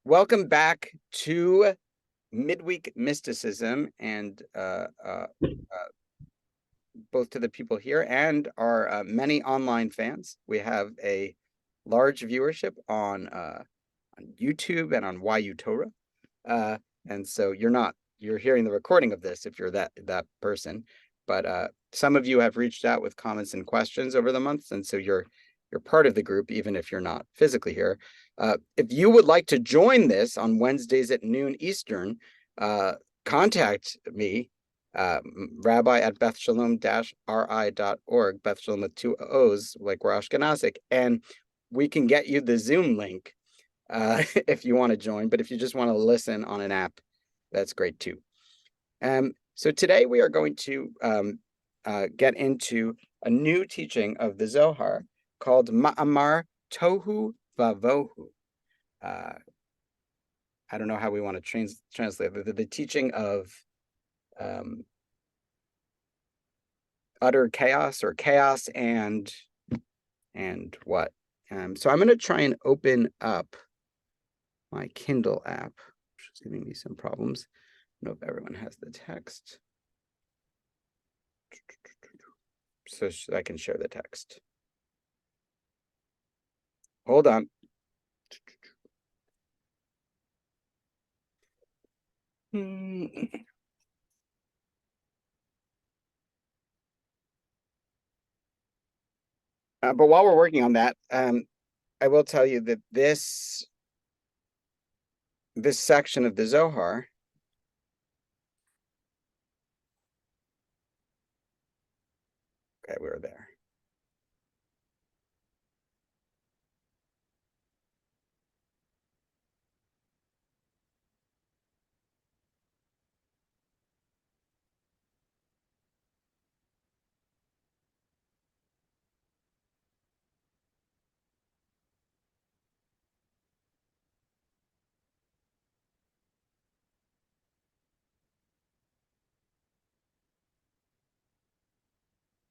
Welcome back to Midweek Mysticism, and both to the people here and our many online fans. We have a large viewership on YouTube and on YU Torah, and so you're hearing the recording of this if you're that person. But some of you have reached out with comments and questions over the months, and so you're part of the group, even if you're not physically here. If you would like to join this on Wednesdays at noon Eastern, contact me, Rabbi at bethshalom-ri.org, Beth Shalom with 2 O's, like we're Ashkenazic, and we can get you the Zoom link if you want to join. But if you just want to listen on an app, that's great too. So today we are going to get into a new teaching of the Zohar called Ma'amar Tohu Vavohu. I don't know how we want to translate the teaching of utter chaos, or chaos and what. So I'm going to try and open up my Kindle app, which is giving me some problems. I don't know if everyone has the text, so I can share the text. Hold on. But while we're working on that, I will tell you that this section of the Zohar okay, we were there.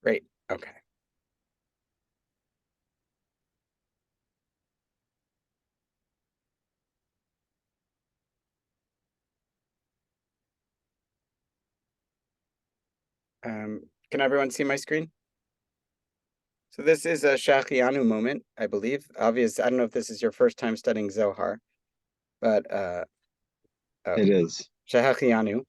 Great. Okay. Can everyone see my screen? So this is a Shachianu moment, I believe. Obvious. I don't know if this is your first time studying Zohar, but it is Shachianu.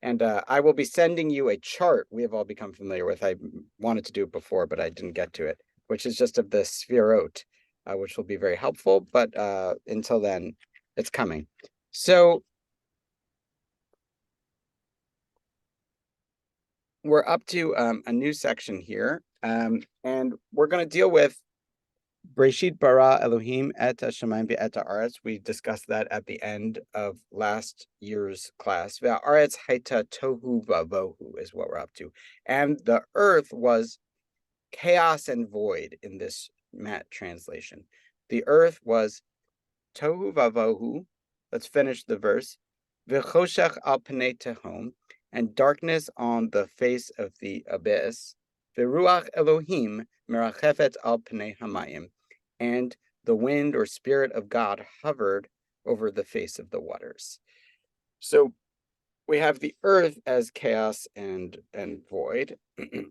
And I will be sending you a chart we have all become familiar with. I wanted to do it before, but I didn't get to it, which is just of the Sfirot, which will be very helpful. But until then, it's coming. So we're up to a new section here, and we're going to deal with Breshit bara Elohim et hashamayim ve'et haaretz. We discussed that at the end of last year's class. Ve'haaretz haita tohu vavohu is what we're up to. And the earth was chaos and void in this Matt translation. The earth was tohu vavohu. Let's finish the verse. V'choshech al pnei tehom, and darkness on the face of the abyss. V'ruach Elohim merachefet al pnei hamayim, and the wind or spirit of God hovered over the face of the waters. So we have the earth as chaos and void. Okay.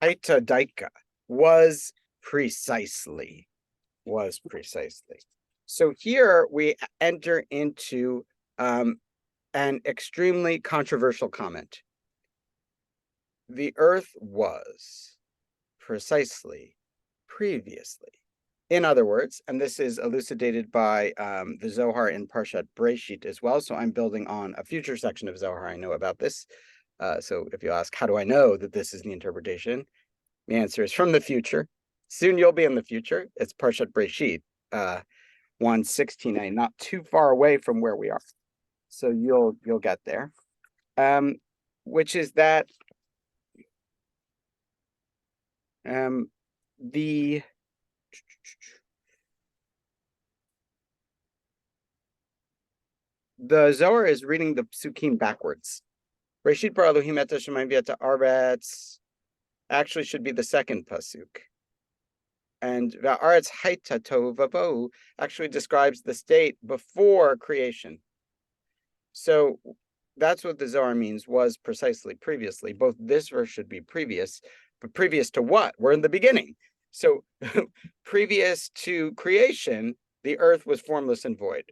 Haita daika was precisely. So here we enter into an extremely controversial comment. The earth was precisely previously. In other words, and this is elucidated by the Zohar in Parshat Breshit as well. So I'm building on a future section of Zohar I know about this. So if you ask, how do I know that this is the interpretation? The answer is from the future. Soon you'll be in the future. It's Parshat Breshit, 1:16a, not too far away from where we are. So you'll get there. Which is that the Zohar is reading the psukim backwards. Reshit bara Elohim et hashamayim ve'et haaretz actually should be the second pasuk. And Va'aretz Haita Tohu Vavohu actually describes the state before creation. So that's what the Zohar means, was precisely previously. Both this verse should be previous, but previous to what? We're in the beginning. So previous to creation, the earth was formless and void.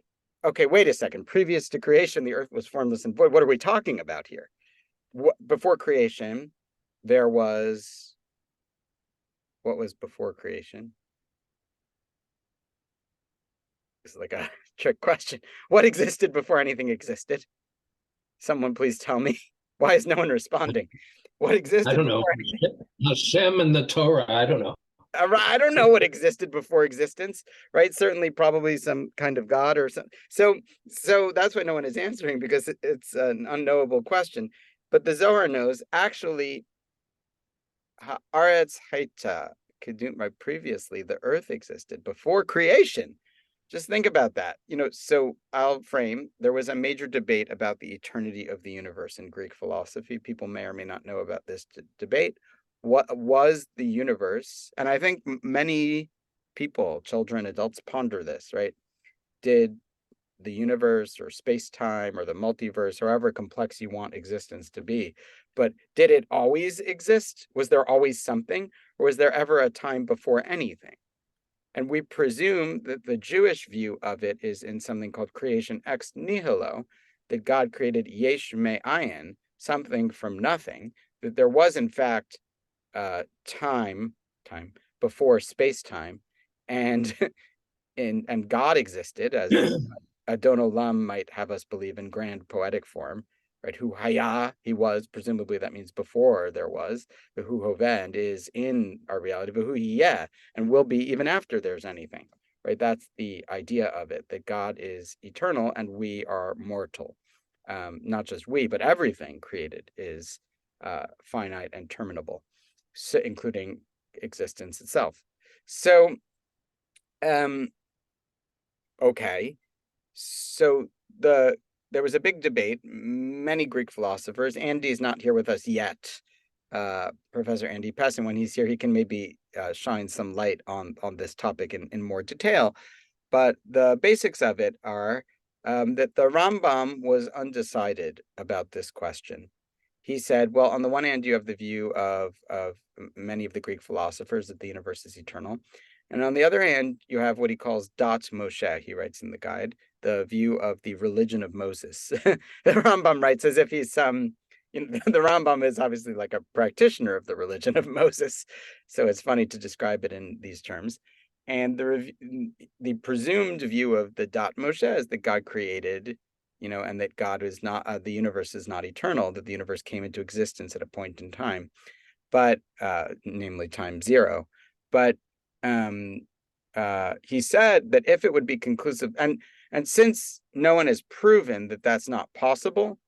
Okay, wait a second. Previous to creation, the earth was formless and void. What are we talking about here? Before creation, there was, what was before creation? It's like a trick question. What existed before anything existed? Someone please tell me. Why is no one responding? What I existed don't know. before anything? Hashem and the Torah. I don't know. I don't know what existed before existence, right? Certainly, probably some kind of God or something. So that's why no one is answering, because it's an unknowable question. But the Zohar knows actually. Haaretz Haita, previously the earth existed before creation. Just think about that. So I'll frame, there was a major debate about the eternity of the universe in Greek philosophy. People may or may not know about this debate. What was the universe? And I think many people, children, adults, ponder this, right? Did the universe or space-time or the multiverse, however complex you want existence to be, but did it always exist? Was there always something? Or was there ever a time before anything? And we presume that the Jewish view of it is in something called creation ex nihilo, that God created yesh me'ayin, something from nothing, that there was in fact time before space-time, and and God existed, as Adon Olam might have us believe in grand poetic form, right? Hu haya, he was, presumably that means before there was. The hu hovend is in our reality, but hu yeh, and will be even after there's anything, right? That's the idea of it, that God is eternal and we are mortal. Not just we, but everything created is finite and terminable, so, including existence itself. So, okay. So there was a big debate. Many Greek philosophers. Andy's not here with us yet. Professor Andy Pessin, when he's here, he can maybe shine some light on this topic in more detail. But the basics of it are that the Rambam was undecided about this question. He said, well, on the one hand, you have the view of many of the Greek philosophers that the universe is eternal. And on the other hand, you have what he calls Dat Moshe, he writes in the guide, the view of the religion of Moses. The Rambam writes as if he's the Rambam is obviously like a practitioner of the religion of Moses. So it's funny to describe it in these terms. And the presumed view of the Dat Moshe is that God created, and that God is not, the universe is not eternal, that the universe came into existence at a point in time, but namely time zero. But he said that if it would be conclusive, and since no one has proven that that's not possible,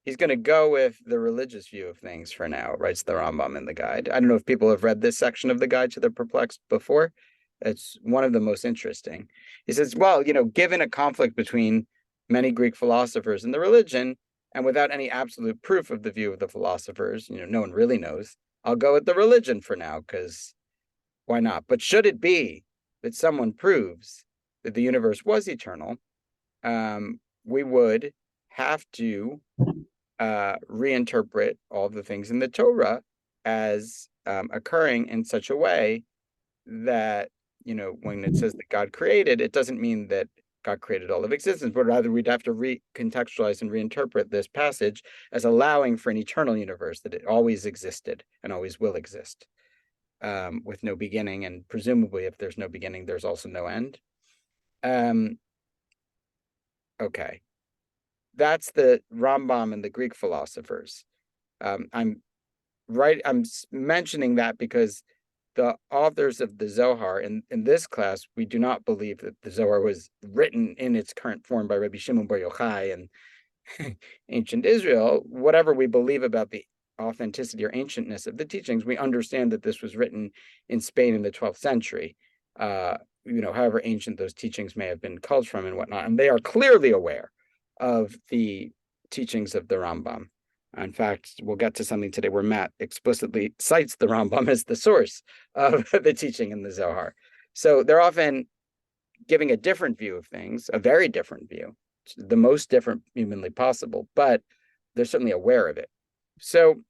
he's going to go with the religious view of things for now, writes the Rambam in the guide. I don't know if people have read this section of the guide to the perplexed before. It's one of the most interesting. He says, well, given a conflict between many Greek philosophers and the religion, and without any absolute proof of the view of the philosophers, no one really knows, I'll go with the religion for now, because why not? But should it be that someone proves that the universe was eternal, we would have to reinterpret all the things in the Torah as occurring in such a way that, when it says that God created, it doesn't mean that God created all of existence, but rather we'd have to recontextualize and reinterpret this passage as allowing for an eternal universe, that it always existed and always will exist, with no beginning, and presumably if there's no beginning, there's also no end. Okay, that's the Rambam and the Greek philosophers. I'm mentioning that because the authors of the Zohar, in this class, we do not believe that the Zohar was written in its current form by Rabbi Shimon Bar Yochai and ancient Israel. Whatever we believe about the authenticity or ancientness of the teachings, we understand that this was written in Spain in the 12th century. However ancient those teachings may have been culled from and whatnot, and they are clearly aware of the teachings of the Rambam. In fact, we'll get to something today where Matt explicitly cites the Rambam as the source of the teaching in the Zohar. So they're often giving a different view of things, a very different view, the most different humanly possible, but they're certainly aware of it. So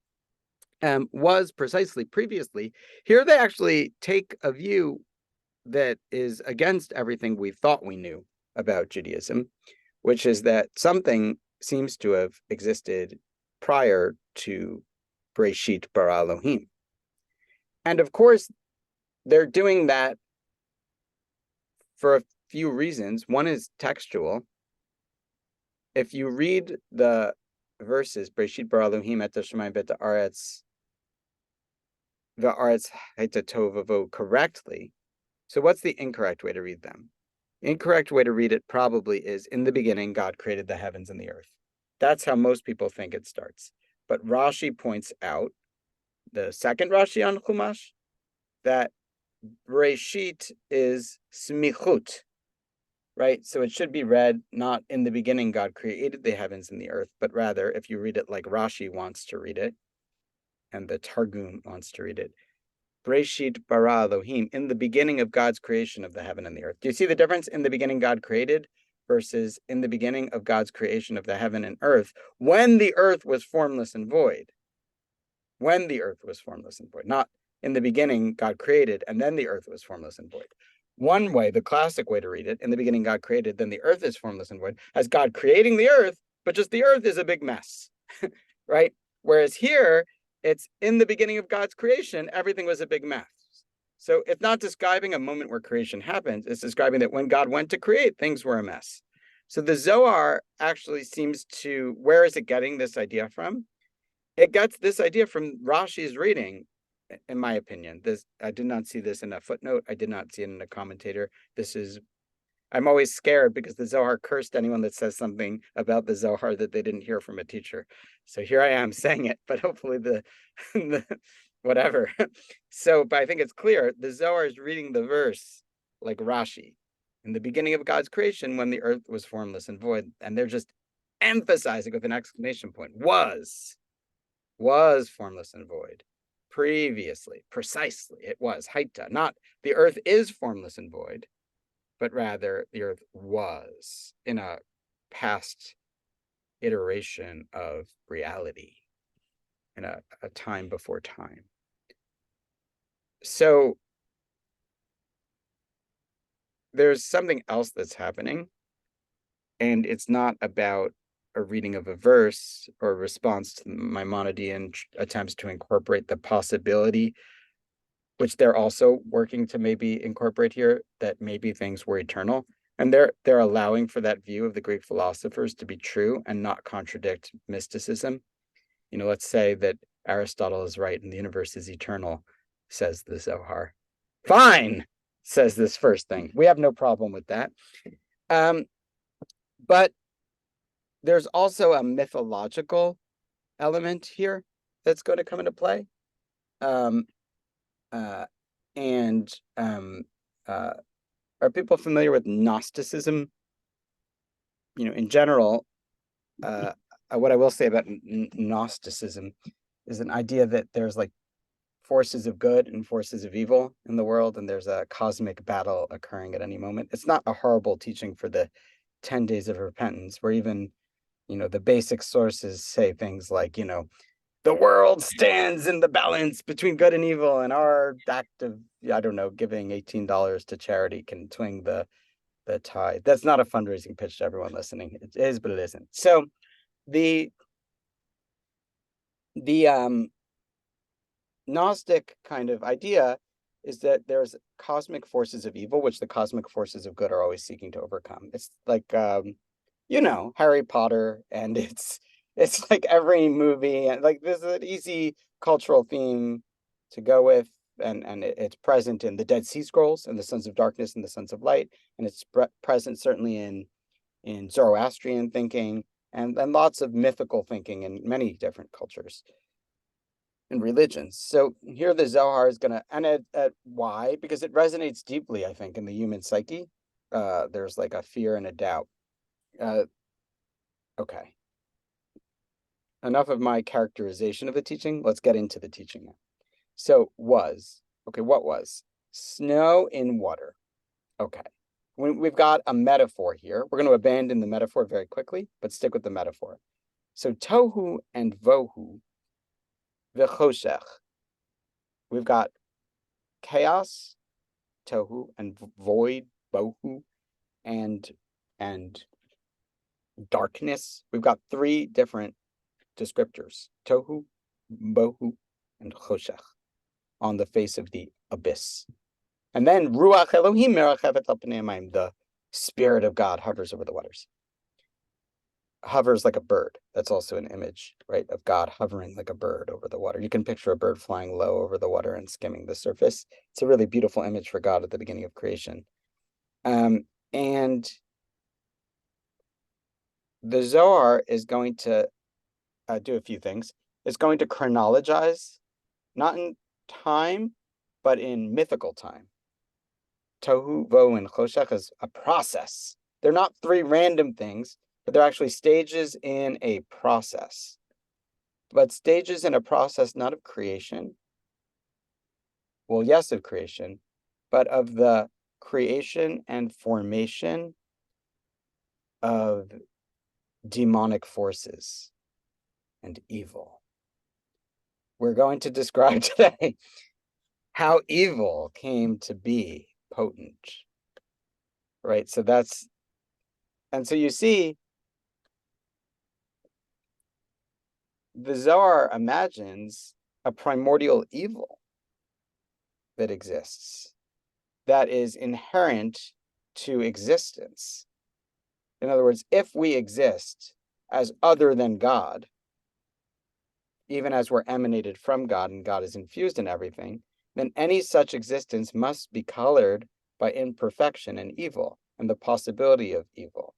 was precisely previously, here they actually take a view that is against everything we thought we knew about Judaism, which is that something seems to have existed prior to Breshit bara Elohim. And of course, they're doing that for a few reasons. One is textual. If you read the verses, Breshit bara Elohim et hashamayim v'et haaretz v'haaretz hayta tohu vavohu correctly. So what's the incorrect way to read them? The incorrect way to read it probably is, in the beginning, God created the heavens and the earth. That's how most people think it starts. But Rashi points out, the second Rashi on Chumash, that Breshit is smichut, right? So it should be read not in the beginning God created the heavens and the earth, but rather, if you read it like Rashi wants to read it, and the Targum wants to read it, Breshit bara Elohim, in the beginning of God's creation of the heaven and the earth. Do you see the difference? In the beginning God created versus in the beginning of God's creation of the heaven and earth, when the earth was formless and void. When the earth was formless and void, not in the beginning God created and then the earth was formless and void. One way, the classic way to read it, in the beginning God created, then the earth is formless and void, as God creating the earth, but just the earth is a big mess, right? Whereas here, it's in the beginning of God's creation, everything was a big mess. So it's not describing a moment where creation happens, it's describing that when God went to create, things were a mess. So the Zohar actually seems to, where is it getting this idea from? It gets this idea from Rashi's reading, in my opinion. I did not see this in a footnote. I did not see it in a commentator. I'm always scared because the Zohar cursed anyone that says something about the Zohar that they didn't hear from a teacher. So here I am saying it, but hopefully the whatever. But I think it's clear. The Zohar is reading the verse like Rashi. In the beginning of God's creation, when the earth was formless and void, and they're just emphasizing with an exclamation point, was formless and void. Previously, precisely, it was Haita. Not the earth is formless and void, but rather the earth was in a past iteration of reality, in a time before time. So there's something else that's happening, and it's not about a reading of a verse or a response to Maimonidean attempts to incorporate the possibility, which they're also working to maybe incorporate here, that maybe things were eternal. And they're allowing for that view of the Greek philosophers to be true and not contradict mysticism. Let's say that Aristotle is right and the universe is eternal, says the Zohar. Fine, says this first thing. We have no problem with that. But there's also a mythological element here that's going to come into play. Are people familiar with Gnosticism? In general, what I will say about Gnosticism is an idea that there's like forces of good and forces of evil in the world, and there's a cosmic battle occurring at any moment. It's not a horrible teaching for the 10 days of repentance, where even, the basic sources say things like, the world stands in the balance between good and evil, and our act of, giving $18 to charity can swing the tide. That's not a fundraising pitch to everyone listening. It is, but it isn't. So the Gnostic kind of idea is that there's cosmic forces of evil, which the cosmic forces of good are always seeking to overcome. It's like, Harry Potter, and it's like every movie, and like this is an easy cultural theme to go with, and it's present in the Dead Sea Scrolls and the Sons of Darkness and the Sons of Light, and it's present certainly in Zoroastrian thinking and lots of mythical thinking in many different cultures and religions. So here the Zohar is going to, and why? Because it resonates deeply, I think, in the human psyche. There's like a fear and a doubt. Okay. Enough of my characterization of the teaching. Let's get into the teaching now. So what was? Snow in water. Okay. We've got a metaphor here. We're going to abandon the metaphor very quickly, but stick with the metaphor. So Tohu and Vohu, v'choshech. We've got chaos, Tohu, and void, Bohu, and darkness. We've got three different descriptors: Tohu, Bohu, and Choshech on the face of the abyss. And then Ruach Elohim merachevet al pnei hamayim, the Spirit of God hovers over the waters. Hovers like a bird. That's also an image, right, of God hovering like a bird over the water. You can picture a bird flying low over the water and skimming the surface. It's a really beautiful image for God at the beginning of creation. And the Zohar is going to do a few things. It's going to chronologize, not in time, but in mythical time. Tohu, Vohu, and Choshech is a process. They're not three random things, but they're actually stages in a process. But stages in a process not of creation, well, yes, of creation, but of the creation and formation of demonic forces and evil. We're going to describe today how evil came to be potent, right? So you see, the Zohar imagines a primordial evil that exists, that is inherent to existence. In other words, if we exist as other than God, even as we're emanated from God and God is infused in everything, then any such existence must be colored by imperfection and evil and the possibility of evil.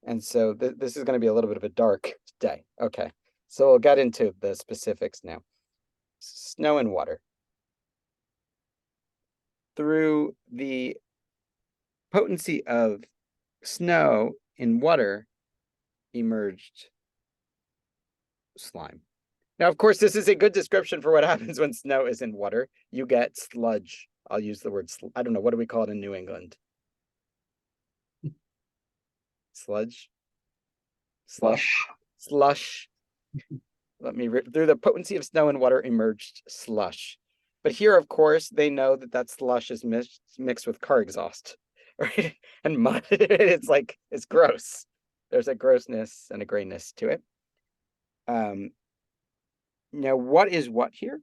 And so this is going to be a little bit of a dark day. Okay, so we'll get into the specifics now. Snow and water. Through the potency of snow in water emerged slime. Now, of course, this is a good description for what happens when snow is in water. You get sludge. I'll use the word, I don't know, what do we call it in New England? Sludge? Slush. Through the potency of snow and water emerged slush. But here, of course, they know that slush is mixed with car exhaust, right? And mud. It's gross. There's a grossness and a grayness to it. Now, what is what here?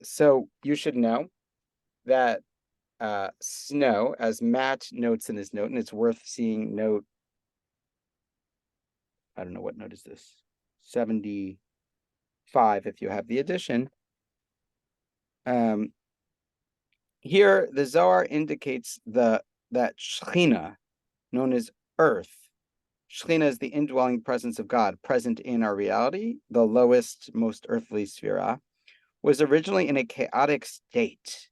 So you should know that snow, as Matt notes in his note, and it's worth seeing note, I don't know, what note is this? 75, if you have the edition. Here, the Zohar indicates that Shechina, known as earth, Shechina is the indwelling presence of God, present in our reality, the lowest, most earthly sphera, was originally in a chaotic state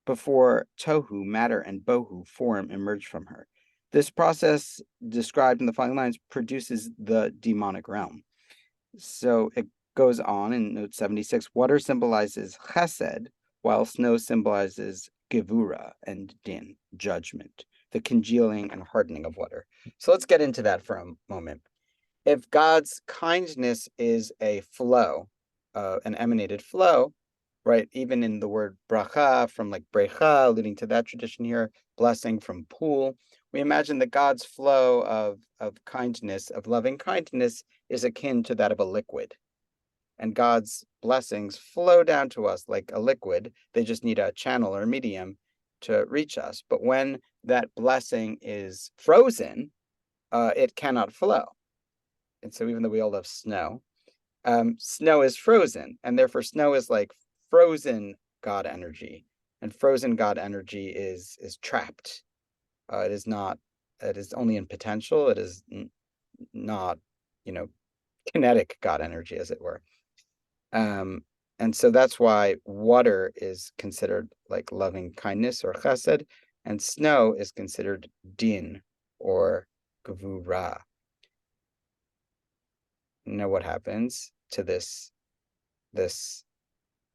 before Tohu, matter, and Bohu, form, emerged from her. This process, described in the following lines, produces the demonic realm. So it goes on in note 76, water symbolizes chesed, while snow symbolizes gevura and din, judgment, the congealing and hardening of water. So let's get into that for a moment. If God's kindness is a flow, an emanated flow, right? Even in the word bracha, from like brecha, alluding to that tradition here, blessing from pool, we imagine that God's flow of kindness, of loving kindness, is akin to that of a liquid. And God's blessings flow down to us like a liquid. They just need a channel or medium to reach us. But when that blessing is frozen, it cannot flow. And so even though we all love snow, snow is frozen, and therefore snow is like frozen God energy, and frozen God energy is trapped. It is not. It is only in potential. It is not, kinetic God energy, as it were. And so that's why water is considered like loving kindness or chesed, and snow is considered din or gevura. know what happens to this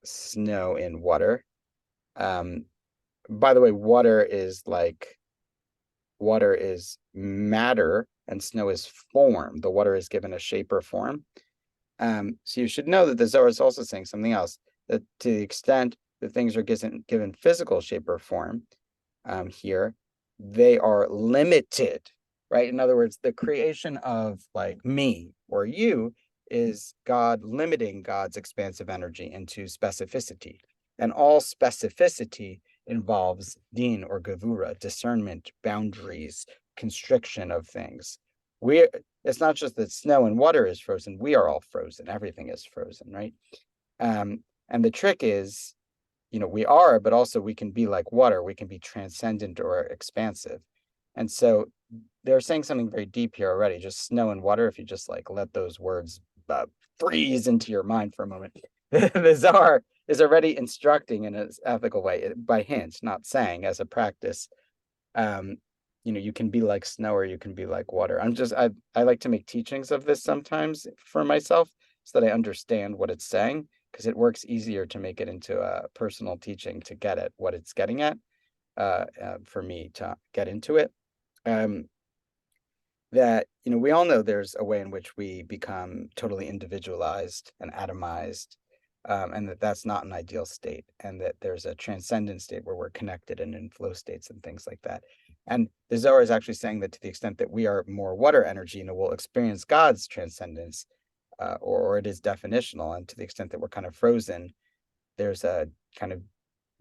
snow in water. By the way, water is matter and snow is form. The water is given a shape or form. So you should know that the Zohar is also saying something else, that to the extent that things are given physical shape or form, here, they are limited, right? In other words, the creation of like me or you is God limiting God's expansive energy into specificity. And all specificity involves din or gevura, discernment, boundaries, constriction of things. It's not just that snow and water is frozen, we are all frozen, everything is frozen, right? And the trick is, we are, but also we can be like water, we can be transcendent or expansive. And so they're saying something very deep here already, just snow and water. If you just like let those words freeze into your mind for a moment, the Zohar is already instructing in an ethical way by hint, not saying as a practice. You can be like snow or you can be like water. I like to make teachings of this sometimes for myself so that I understand what it's saying, because it works easier to make it into a personal teaching to get at what it's getting at, for me to get into it. That, we all know there's a way in which we become totally individualized and atomized, and that's not an ideal state, and that there's a transcendent state where we're connected and in flow states and things like that. And the Zohar is actually saying that to the extent that we are more water energy, we'll experience God's transcendence, or it is definitional. And to the extent that we're kind of frozen, there's a kind of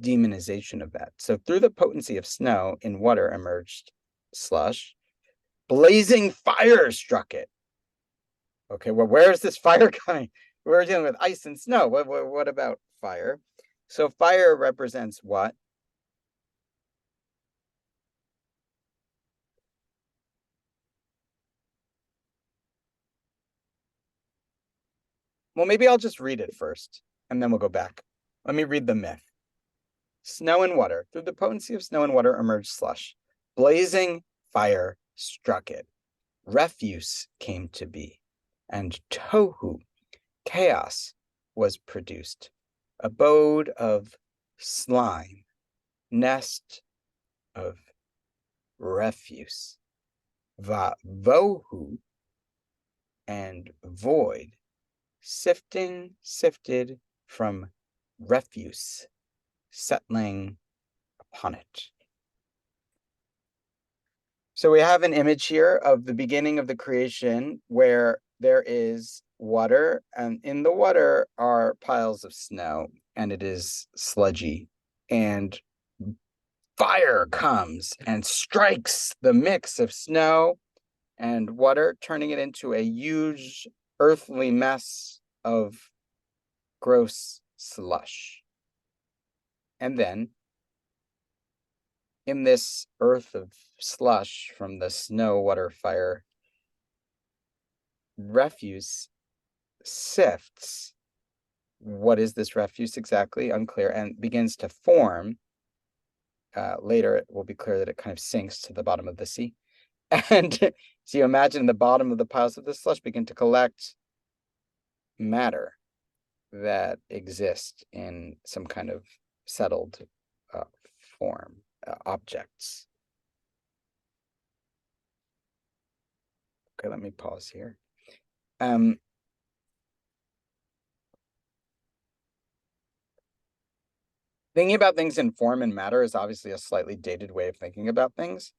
demonization of that. So through the potency of snow in water emerged slush. Blazing fire struck it. Okay, well, where is this fire coming? We're dealing with ice and snow. What about fire? So fire represents what? Well, maybe I'll just read it first, and then we'll go back. Let me read the myth. Snow and water. Through the potency of snow and water emerged slush. Blazing fire struck it. Refuse came to be, and Tohu, chaos, was produced. Abode of slime, nest of refuse. Vavohu, and void, sifted from refuse, settling upon it. So we have an image here of the beginning of the creation where there is water, and in the water are piles of snow, and it is sludgy, and fire comes and strikes the mix of snow and water, turning it into a huge earthly mess of gross slush. And then in this earth of slush from the snow, water, fire, refuse sifts. What is this refuse exactly? Unclear, and begins to form. Later, it will be clear that it kind of sinks to the bottom of the sea. And so you imagine the bottom of the piles of the slush begin to collect matter that exist in some kind of settled form, objects. Okay, let me pause here. Thinking about things in form and matter is obviously a slightly dated way of thinking about things.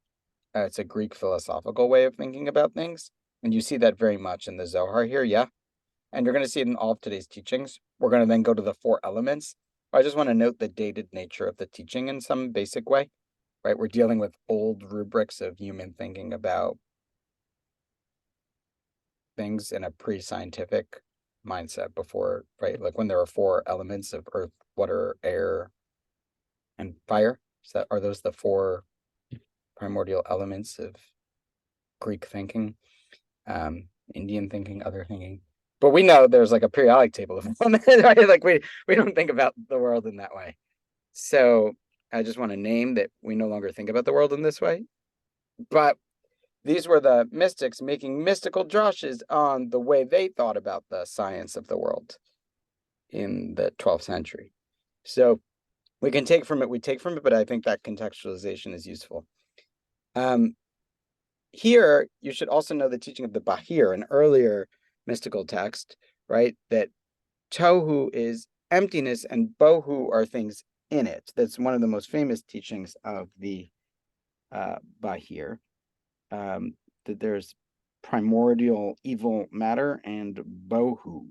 It's a Greek philosophical way of thinking about things. And you see that very much in the Zohar here, yeah? And you're going to see it in all of today's teachings. We're going to then go to the 4 elements. I just want to note the dated nature of the teaching in some basic way, right? We're dealing with old rubrics of human thinking about things in a pre-scientific mindset before, right? Like when there are 4 elements of earth, water, air, and fire. So are those the 4 primordial elements of Greek thinking, Indian thinking, other thinking? But we know there's like a periodic table of elements, right? Like we don't think about the world in that way. So I just want to name that we no longer think about the world in this way. But These were the mystics making mystical drushes on the way they thought about the science of the world in the 12th century. So we can take from it, but I think that contextualization is useful. Here, you should also know the teaching of the Bahir, an earlier mystical text, right? That Tohu is emptiness and Bohu are things in it. That's one of the most famous teachings of the Bahir, that there's primordial evil matter and Bohu.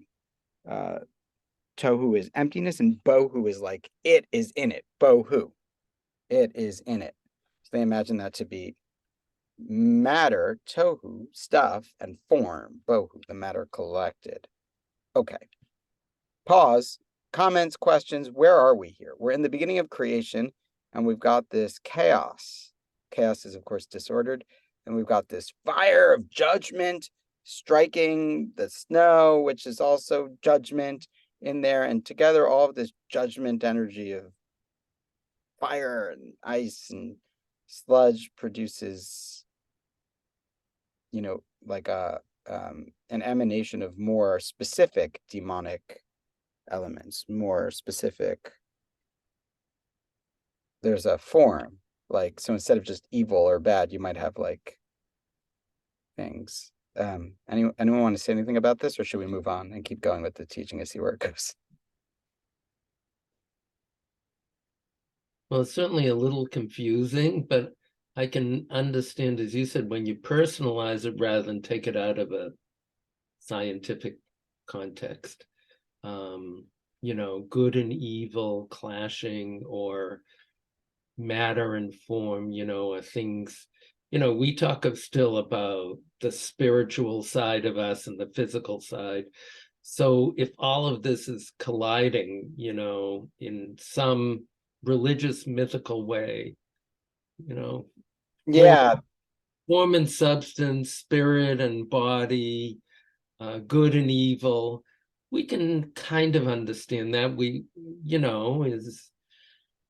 Tohu is emptiness and Bohu is like, it is in it. Bohu, it is in it. So they imagine that to be matter, Tohu, stuff, and form, Bohu, the matter collected. Okay. Pause. Comments, questions. Where are we here? We're in the beginning of creation, and we've got this chaos. Chaos is, of course, disordered. And we've got this fire of judgment striking the snow, which is also judgment in there. And together, all of this judgment energy of fire and ice and sludge produces, like an emanation of more specific demonic elements, more specific. There's a form, like, so instead of just evil or bad, you might have like things. Anyone want to say anything about this, or should we move on and keep going with the teaching and see where it goes? Well, it's certainly a little confusing, but I can understand, as you said, when you personalize it rather than take it out of a scientific context. Good and evil clashing, or matter and form, are things, we talk still about the spiritual side of us and the physical side. So if all of this is colliding, in some religious mythical way, Yeah. form and substance, spirit and body, good and evil, we can kind of understand that.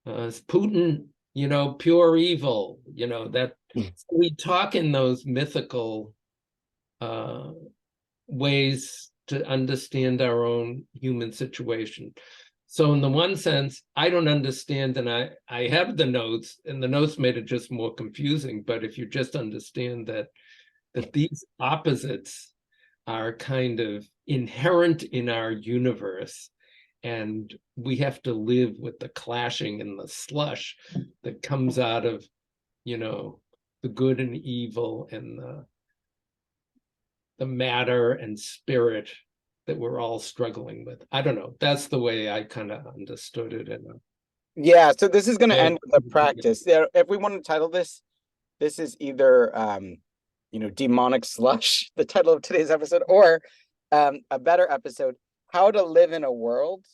Is Putin, pure evil, that we talk in those mythical ways to understand our own human situation. So in the one sense, I don't understand, and I have the notes, and the notes made it just more confusing. But if you just understand that these opposites are kind of inherent in our universe, and we have to live with the clashing and the slush that comes out of, the good and evil and the matter and spirit that we're all struggling with. I don't know. That's the way I kind of understood it. Yeah. So this is going to end with a practice. If we want to title this is either demonic slush, the title of today's episode, or a better episode, how to live in a world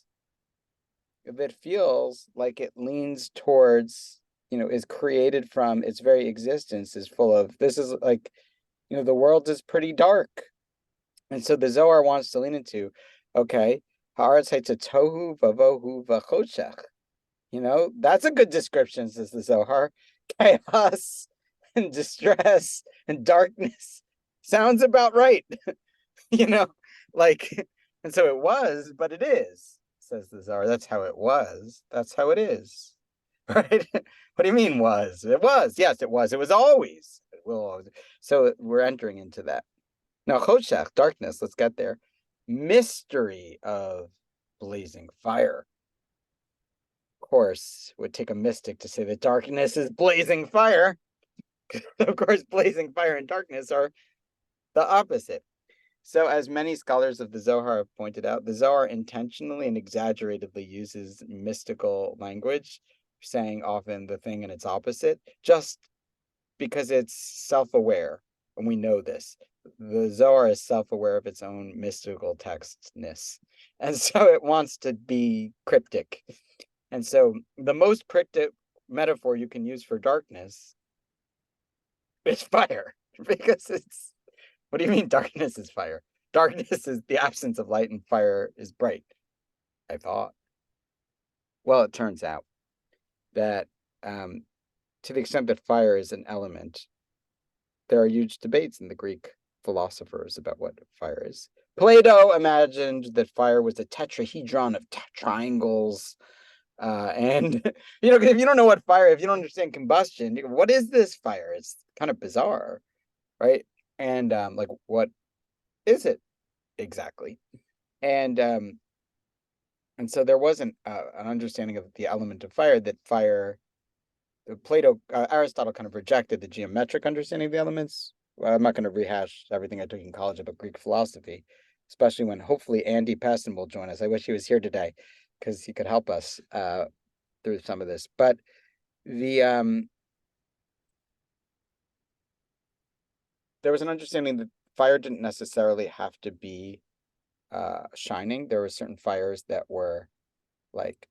that feels like it leans towards, is created from its very existence, is full of, this is like, the world is pretty dark. And so the Zohar wants to lean into, okay, haaretz hayta tohu vavohu vachoshech. That's a good description, says the Zohar. Chaos and distress and darkness sounds about right. Like, and so it was, but it is, says the Zohar. That's how it was. That's how it is. Right? What do you mean was? It was. Yes, it was. It was always. It will always. So we're entering into that. Now, choshech, darkness, let's get there. Mystery of blazing fire. Of course, it would take a mystic to say that darkness is blazing fire. Of course, blazing fire and darkness are the opposite. So, as many scholars of the Zohar have pointed out, the Zohar intentionally and exaggeratedly uses mystical language, saying often the thing and its opposite, just because it's self-aware, and we know this. The Zohar is self-aware of its own mystical textness, and so it wants to be cryptic. And so the most cryptic metaphor you can use for darkness is fire, because it's, what do you mean darkness is fire? Darkness is the absence of light and fire is bright, I thought. Well, it turns out that to the extent that fire is an element, there are huge debates in the Greek philosophers about what fire is. Plato imagined that fire was a tetrahedron of triangles. And you know, 'cause if you don't know what fire, if you don't understand combustion, what is this fire? It's kind of bizarre, right? And like, what is it exactly? And so there wasn't an understanding of the element of fire. That fire, Plato, Aristotle kind of rejected the geometric understanding of the elements. Well, I'm not going to rehash everything I took in college about Greek philosophy, especially when hopefully Andy Peston will join us. I wish he was here today because he could help us through some of this. But the there was an understanding that fire didn't necessarily have to be shining. There were certain fires that were like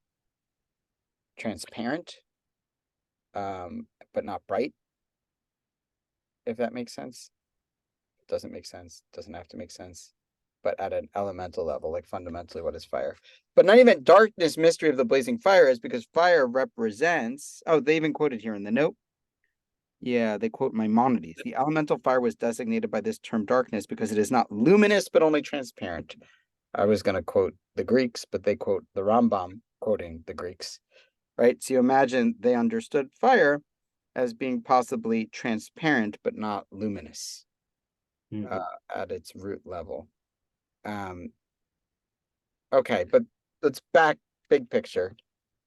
transparent, but not bright, if that makes sense. It doesn't make sense, doesn't have to make sense, but at an elemental level, like fundamentally, what is fire? But not even darkness, mystery of the blazing fire is because fire represents, oh, they even quoted here in the note. Yeah, they quote Maimonides. The elemental fire was designated by this term darkness because it is not luminous, but only transparent. I was going to quote the Greeks, but they quote the Rambam quoting the Greeks, right? So you imagine they understood fire as being possibly transparent, but not luminous at its root level. Okay, but let's back big picture.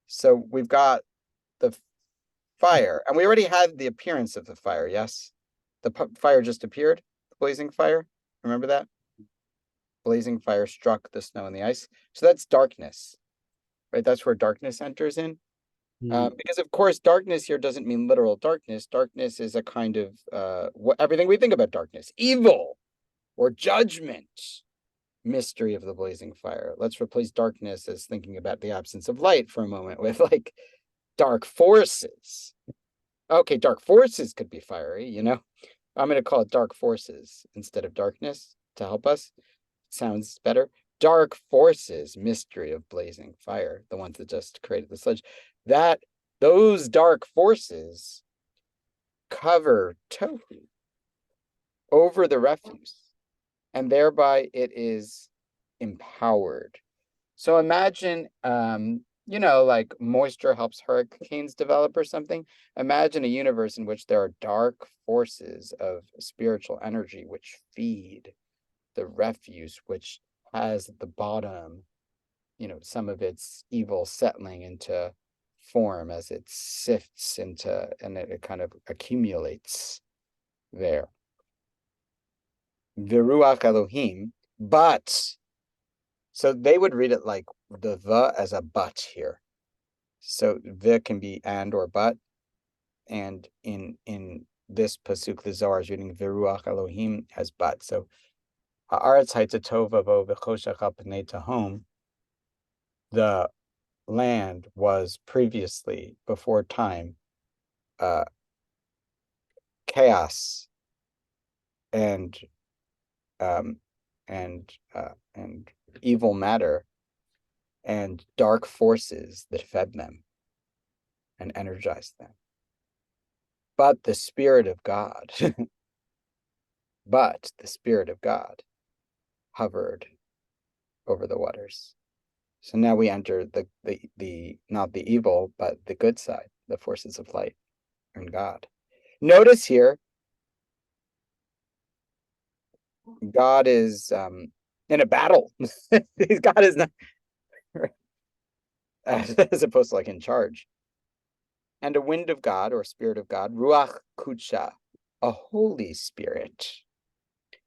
So we've got the fire, and we already had the appearance of the fire, yes? The fire just appeared, the blazing fire. Remember that? Blazing fire struck the snow and the ice. So that's darkness, right? That's where darkness enters in. Because of course, darkness here doesn't mean literal darkness. Darkness is a kind of everything we think about darkness, evil or judgment, mystery of the blazing fire. Let's replace darkness as thinking about the absence of light for a moment with like dark forces. Okay, dark forces could be fiery, you know? I'm going to call it dark forces instead of darkness to help us. Sounds better. Dark forces, mystery of blazing fire, the ones that just created the sludge. Those dark forces cover Tohu over the refuse, and thereby it is empowered. So imagine, you know, like moisture helps hurricanes develop or something. Imagine a universe in which there are dark forces of spiritual energy which feed the refuse, which has at the bottom, you know, some of its evil settling into form as it sifts into, and it kind of accumulates there. Viruach Elohim, but, so they would read it like the as a but here. So the can be and or but, and in this pasuk, the Zohar is reading Viruach Elohim as but. So Haaretz hayta tohu vavohu v'choshech al pnei tehom. The land was previously, before time, chaos and evil matter and dark forces that fed them and energized them. But the Spirit of God, hovered over the waters. So now we enter the not the evil, but the good side, the forces of light and God. Notice here, God is in a battle. God is not, as opposed to like in charge. And a wind of God or Spirit of God, Ruach Kudsha, a Holy Spirit,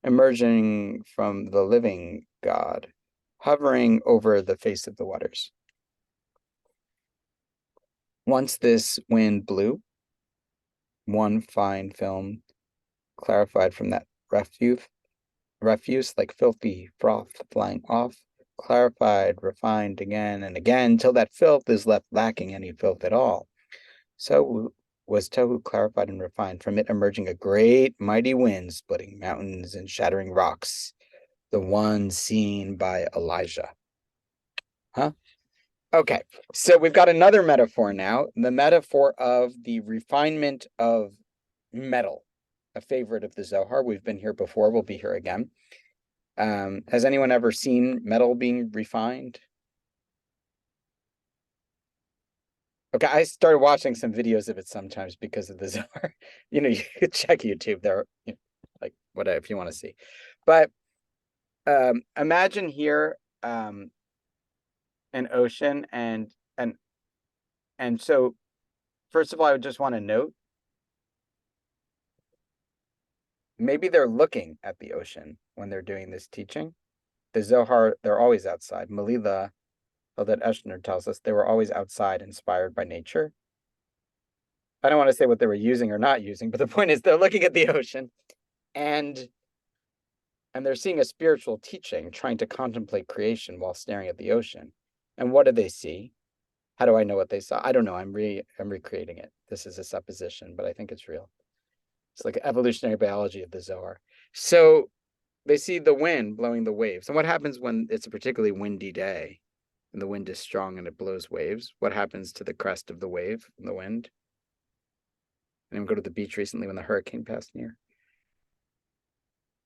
emerging from the living God, hovering over the face of the waters. Once this wind blew, one fine film clarified from that refuse like filthy froth flying off, clarified, refined again and again, till that filth is left lacking any filth at all. So was Tohu clarified and refined, from it emerging a great mighty wind, splitting mountains and shattering rocks, the one seen by Elijah. Huh? Okay, so we've got another metaphor now, the metaphor of the refinement of metal, a favorite of the Zohar. We've been here before. We'll be here again. Has anyone ever seen metal being refined? Okay, I started watching some videos of it sometimes because of the Zohar. You know, you could check YouTube there, like whatever if you want to see. But imagine here an ocean and so first of all, I would just want to note maybe they're looking at the ocean when they're doing this teaching. The Zohar, they're always outside. Melila, that Eschner tells us they were always outside, inspired by nature. I don't want to say what they were using or not using, but the point is they're looking at the ocean and they're seeing a spiritual teaching, trying to contemplate creation while staring at the ocean. And what do they see? How do I know what they saw? I don't know. I'm recreating it. This is a supposition, but I think it's real. It's like evolutionary biology of the Zohar. So they see the wind blowing the waves. And what happens when it's a particularly windy day and the wind is strong and it blows waves? What happens to the crest of the wave and the wind? Anyone go to the beach recently when the hurricane passed near?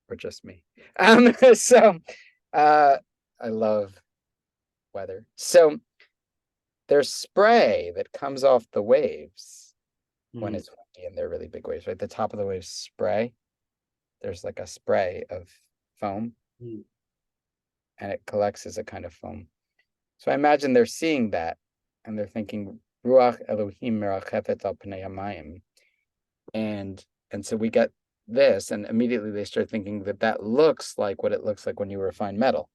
Or just me? I love weather. So there's spray that comes off the waves when it's windy and they're really big waves, right? The top of the waves spray. There's like a spray of foam and it collects as a kind of foam. So I imagine they're seeing that and they're thinking, Ruach Elohim merachefet al pnei hamayim. And so we get this, and immediately they start thinking that looks like what it looks like when you refine metal.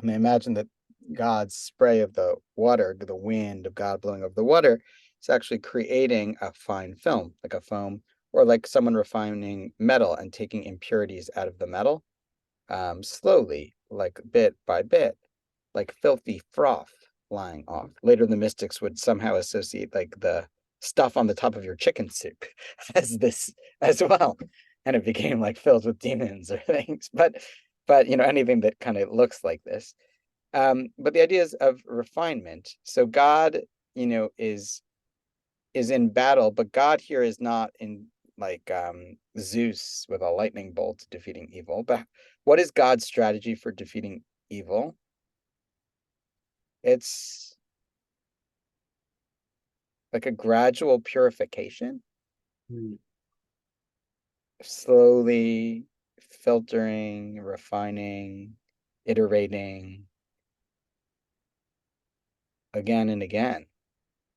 I mean, imagine that God's spray of the water, the wind of God blowing over the water, is actually creating a fine film, like a foam, or like someone refining metal and taking impurities out of the metal slowly, like bit by bit, like filthy froth flying off. Later, the mystics would somehow associate like the stuff on the top of your chicken soup as this as well, and it became like filled with demons or things. But anything that kind of looks like this. But the idea is of refinement. So God, is in battle, but God here is not in like Zeus with a lightning bolt defeating evil. But what is God's strategy for defeating evil? It's like a gradual purification, slowly filtering, refining, iterating again and again.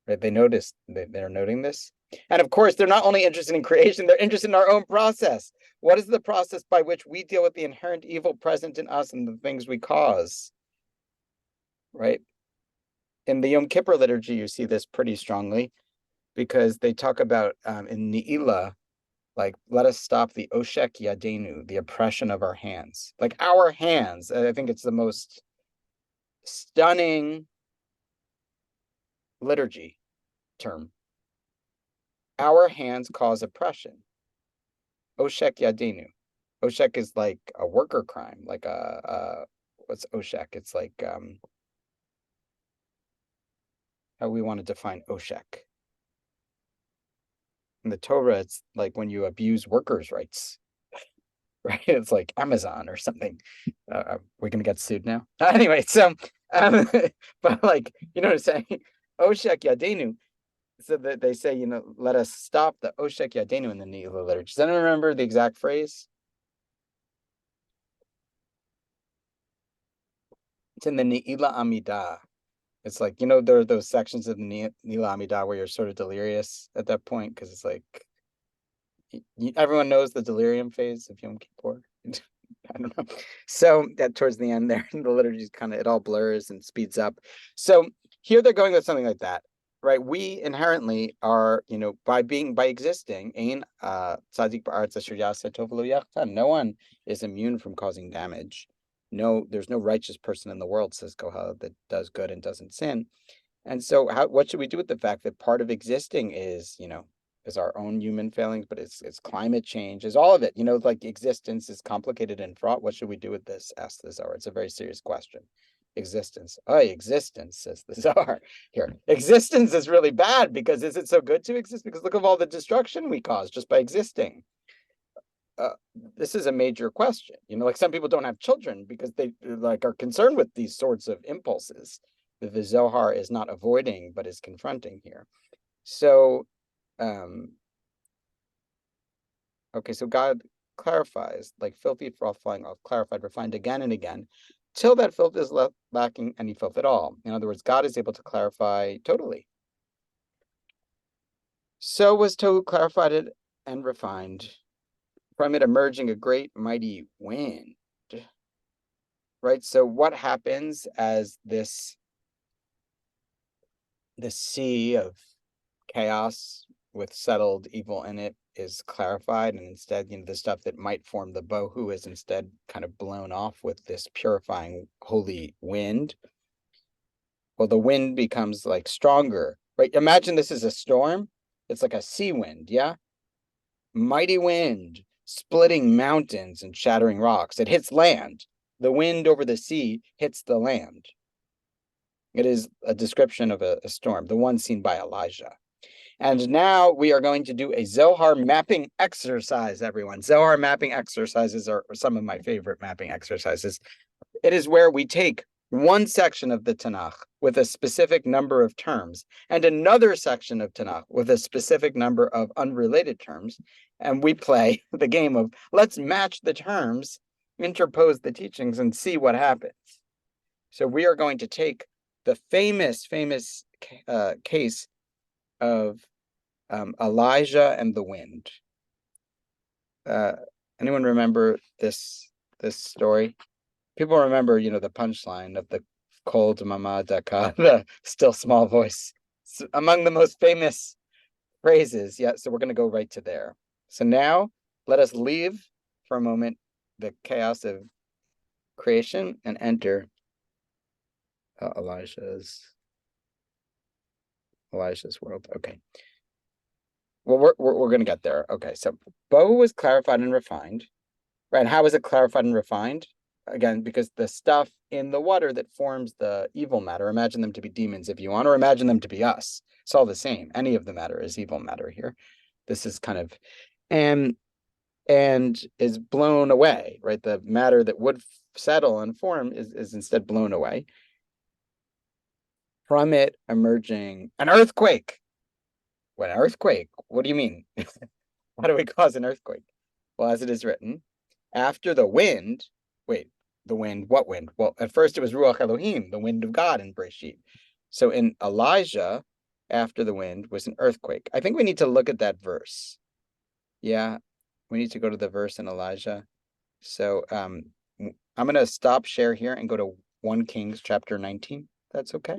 Right? They're noting this. And of course, they're not only interested in creation, they're interested in our own process. What is the process by which we deal with the inherent evil present in us and the things we cause? Right? In the Yom Kippur liturgy, you see this pretty strongly because they talk about in Ne'ilah, like, let us stop the Oshek Yadenu, the oppression of our hands. Like our hands, I think it's the most stunning liturgy term. Our hands cause oppression. Oshek Yadenu. Oshek is like a worker crime, like what's Oshek? It's like how we want to define Oshek. In the Torah, it's like when you abuse workers' rights, right? It's like Amazon or something. We're gonna get sued now. Anyway, so but like, you know what I'm saying? Oshek Yadenu. So that they say, let us stop the Oshek Yadenu in the Ne'ilah liturgy. Does anyone remember the exact phrase? It's in the Ne'ilah Amidah. It's like, there are those sections of the Ne'ilah Amidah where you're sort of delirious at that point because it's like everyone knows the delirium phase of Yom Kippur. I don't know. So that towards the end there, the liturgy it all blurs and speeds up. So here they're going with something like that. Right, we inherently are, by existing, no one is immune from causing damage. No, there's no righteous person in the world, says Kohel, that does good and doesn't sin. And so, what should we do with the fact that part of existing is, is our own human failings, but it's climate change, is all of it. Like existence is complicated and fraught. What should we do with this? Asked the Zohar. It's a very serious question. existence. Oh, existence, says the Zohar here. Existence is really bad because is it so good to exist? Because look at all the destruction we cause just by existing. This is a major question. Like some people don't have children because they are concerned with these sorts of impulses that the Zohar is not avoiding but is confronting here. So, okay, so God clarifies, like filthy, froth flying off, clarified, refined again and again, till that filth is lacking any filth at all. In other words, God is able to clarify totally. So was Tohu clarified and refined, from it emerging a great mighty wind. Right? So what happens as this sea of chaos with settled evil in it is clarified, and instead, the stuff that might form the Vavohu is instead kind of blown off with this purifying holy wind. Well, the wind becomes like stronger, right? Imagine this is a storm. It's like a sea wind, yeah? Mighty wind, splitting mountains and shattering rocks. It hits land. The wind over the sea hits the land. It is a description of a storm, the one seen by Elijah. And now we are going to do a Zohar mapping exercise, everyone. Zohar mapping exercises are some of my favorite mapping exercises. It is where we take one section of the Tanakh with a specific number of terms and another section of Tanakh with a specific number of unrelated terms. And we play the game of let's match the terms, interpose the teachings, and see what happens. So we are going to take the famous case of Elijah and the wind. Anyone remember this story? People remember, the punchline of the Kol Mama Daka, the still small voice. It's among the most famous phrases. Yeah, so we're going to go right to there. So now let us leave for a moment the chaos of creation and enter Elijah's world. Okay. Well, we're going to get there. Okay, so Vavohu was clarified and refined. Right, and how is it clarified and refined? Again, because the stuff in the water that forms the evil matter, imagine them to be demons if you want, or imagine them to be us. It's all the same. Any of the matter is evil matter here. This is kind of, and is blown away, right? The matter that would settle and form is instead blown away. From it emerging an earthquake. What, an earthquake? What do you mean? How do we cause an earthquake? Well, as it is written, after the wind, the wind, what wind? Well, at first it was Ruach Elohim, the wind of God in Breshit. So in Elijah, after the wind was an earthquake. I think we need to look at that verse. Yeah, we need to go to the verse in Elijah. So I'm going to stop share here and go to 1 Kings chapter 19. That's okay.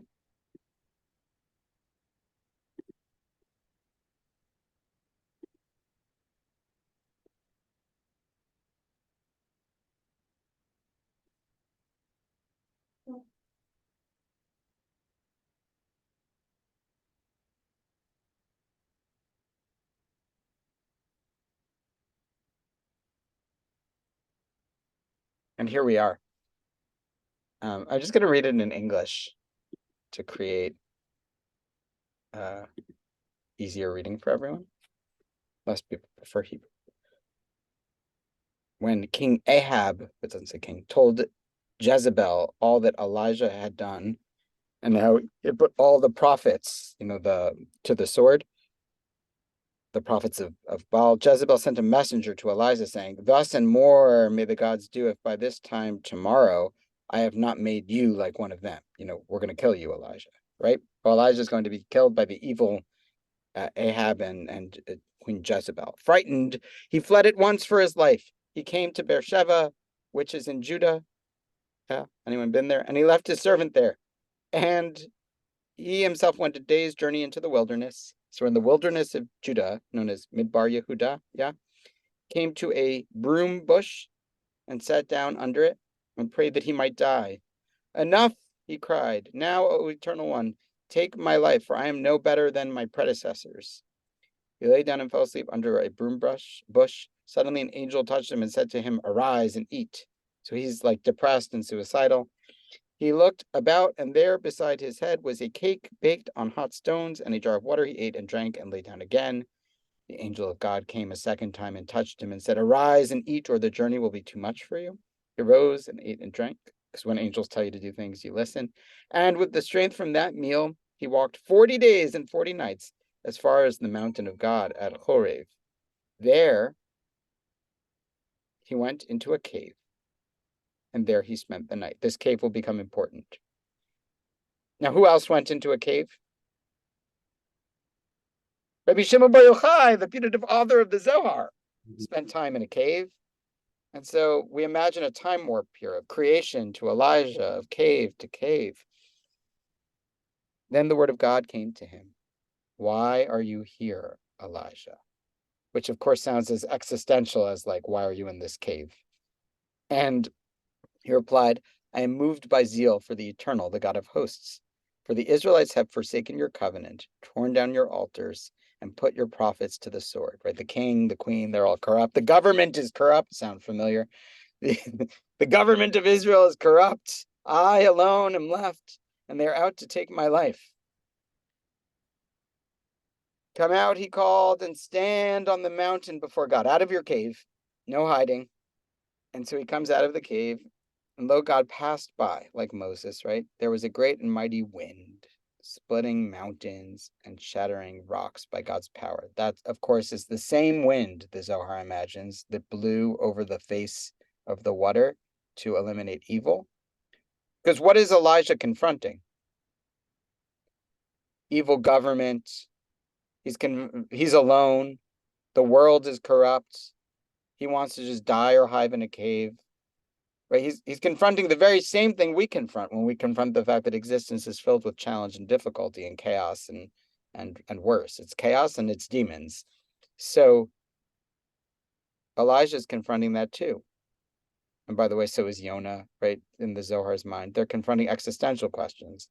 And here we are. I'm just going to read it in English to create easier reading for everyone. Most people prefer Hebrew. When King Ahab, it doesn't say king, told Jezebel all that Elijah had done, and how it put all the prophets, to the sword, the prophets of Baal, Jezebel sent a messenger to Elijah saying, "Thus and more may the gods do if by this time tomorrow I have not made you like one of them." We're going to kill you, Elijah, right? Well, Elijah is going to be killed by the evil Ahab and Queen Jezebel. Frightened, he fled at once for his life. He came to Beersheba, which is in Judah. Yeah, anyone been there? And he left his servant there. And he himself went a day's journey into the wilderness. So in the wilderness of Judah, known as Midbar Yehuda, came to a broom bush and sat down under it and prayed that he might die. "Enough," he cried. "Now, O Eternal One, take my life, for I am no better than my predecessors." He lay down and fell asleep under a broom bush. Suddenly an angel touched him and said to him, "Arise and eat." So he's like depressed and suicidal. He looked about, and there beside his head was a cake baked on hot stones and a jar of water. He ate and drank and lay down again. The angel of God came a second time and touched him and said, "Arise and eat, or the journey will be too much for you." He rose and ate and drank, because when angels tell you to do things, you listen. And with the strength from that meal, he walked 40 days and 40 nights as far as the mountain of God at Horeb. There he went into a cave, and there he spent the night. This cave will become important. Now, who else went into a cave? Rabbi Shimon Bar Yochai, the putative author of the Zohar, spent time in a cave. And so we imagine a time warp here of creation to Elijah, of cave to cave. Then the word of God came to him. "Why are you here, Elijah?" Which of course sounds as existential as like, why are you in this cave? And he replied, "I am moved by zeal for the eternal, the God of hosts. For the Israelites have forsaken your covenant, torn down your altars, and put your prophets to the sword," right? The king, the queen, they're all corrupt. The government is corrupt. Sound familiar? The government of Israel is corrupt. I alone am left, and they're out to take my life. "Come out," he called, "and stand on the mountain before God." Out of your cave, no hiding. And so he comes out of the cave, and lo, God passed by like Moses, right? There was a great and mighty wind, splitting mountains and shattering rocks by God's power. That, of course, is the same wind, the Zohar imagines, that blew over the face of the water to eliminate evil. Because what is Elijah confronting? Evil government. He's alone. The world is corrupt. He wants to just die or hide in a cave. Right? He's confronting the very same thing we confront when we confront the fact that existence is filled with challenge and difficulty and chaos and worse. It's chaos and it's demons. So Elijah is confronting that too. And by the way, so is Yonah, right? In the Zohar's mind, they're confronting existential questions.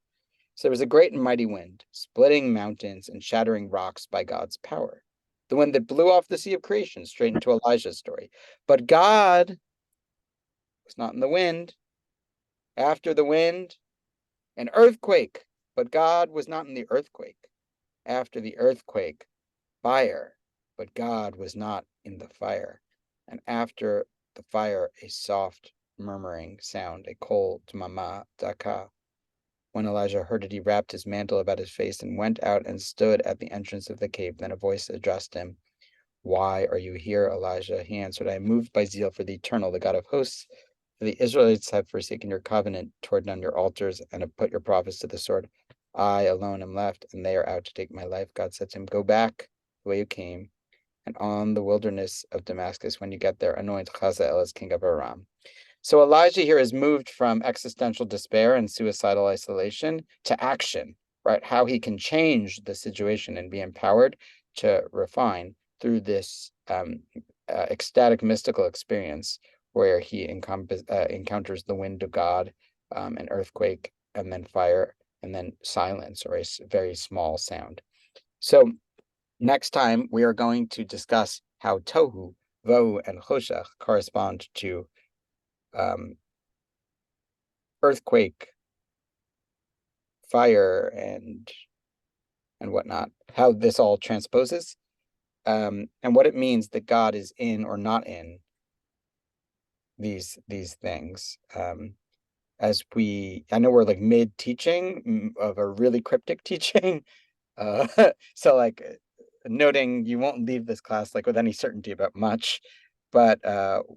So there was a great and mighty wind, splitting mountains and shattering rocks by God's power. The wind that blew off the sea of creation, straight into Elijah's story. But God was not in the wind. After the wind, an earthquake, but God was not in the earthquake. After the earthquake, fire, but God was not in the fire. And after the fire, a soft murmuring sound, a kol tmama daka. When Elijah heard it, he wrapped his mantle about his face and went out and stood at the entrance of the cave. Then a voice addressed him. "Why are you here, Elijah?" He answered, "I am moved by zeal for the eternal, the God of hosts. For the Israelites have forsaken your covenant, torn down your altars, and have put your prophets to the sword. I alone am left, and they are out to take my life." God said to him, "Go back the way you came, and on the wilderness of Damascus, when you get there, anoint Hazael as king of Aram." So Elijah here is moved from existential despair and suicidal isolation to action, right? How he can change the situation and be empowered to refine through this ecstatic mystical experience where he encounters the wind of God, an earthquake, and then fire, and then silence, or a very small sound. So next time we are going to discuss how Tohu, Vavohu, and Choshech correspond to earthquake, fire, and whatnot, how this all transposes, and what it means that God is in or not in these things. As I know we're like mid-teaching of a really cryptic teaching, so like noting you won't leave this class like with any certainty about much, but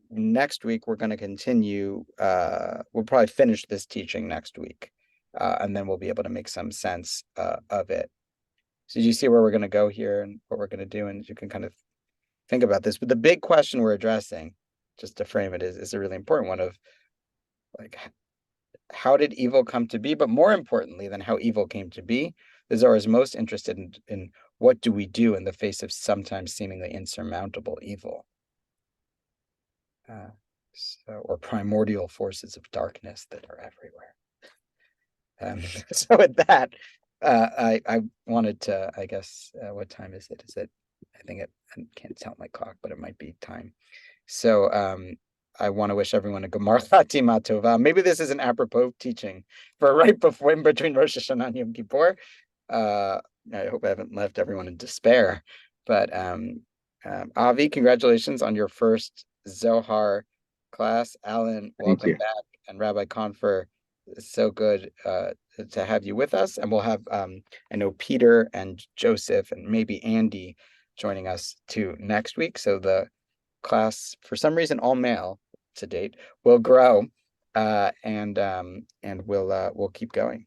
next week we're going to continue. We'll probably finish this teaching next week, and then we'll be able to make some sense of it. So you see where we're going to go here and what we're going to do, and you can kind of think about this. But the big question we're addressing, just to frame it, is a really important one of like, how did evil come to be? But more importantly than how evil came to be, the Zohar is most interested in what do we do in the face of sometimes seemingly insurmountable evil, or primordial forces of darkness that are everywhere. So with that, I wanted to, I guess, what time is it? I think I can't tell my clock, but it might be time. So I want to wish everyone a Gemar Chatima Tova. Maybe this is an apropos teaching for right before, in between Rosh Hashanah and Yom Kippur. I hope I haven't left everyone in despair. But Avi, congratulations on your first Zohar class. Alan, welcome you. back. And Rabbi Confer, it's so good to have you with us. And we'll have, I know, Peter and Joseph and maybe Andy joining us too next week. So the class, for some reason, all male to date, will grow, and we'll keep going.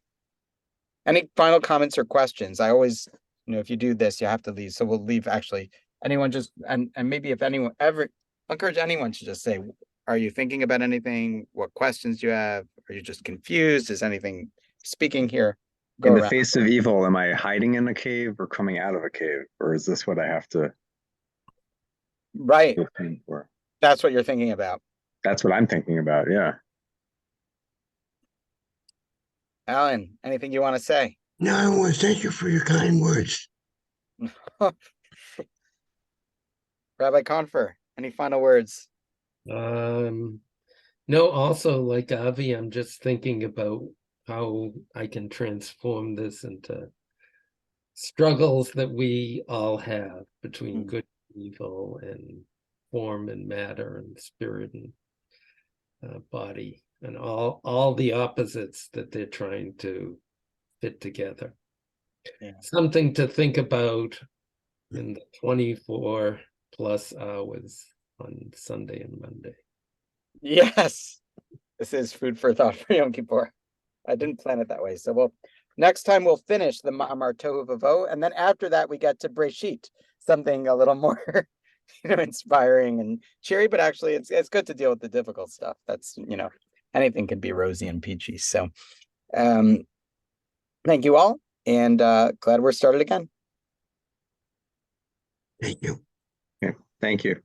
Any final comments or questions? I always, if you do this, you have to leave. So we'll leave actually. Anyone just and maybe if anyone ever, encourage anyone to just say, are you thinking about anything? What questions do you have? Are you just confused? Is anything speaking here? Go In the around. face of evil, am I hiding in a cave or coming out of a cave? Or is this what I have to Right. pay for? That's what you're thinking about. That's what I'm thinking about, yeah. Alan, anything you want to say? No, I want to thank you for your kind words. Rabbi Confer, any final words? No, also like Avi, I'm just thinking about how I can transform this into struggles that we all have between good and evil and form and matter and spirit and body and all the opposites that they're trying to fit together. Yeah. Something to think about in the 24 plus hours on Sunday and Monday. Yes, this is food for thought for Yom Kippur. I didn't plan it that way. So next time we'll finish the Ma'amar Tohu Vavohu, and then after that we get to Breshit, something a little more, inspiring and cheery. But actually, it's good to deal with the difficult stuff. That's anything can be rosy and peachy. So, thank you all, and glad we're started again. Thank you. Okay, thank you.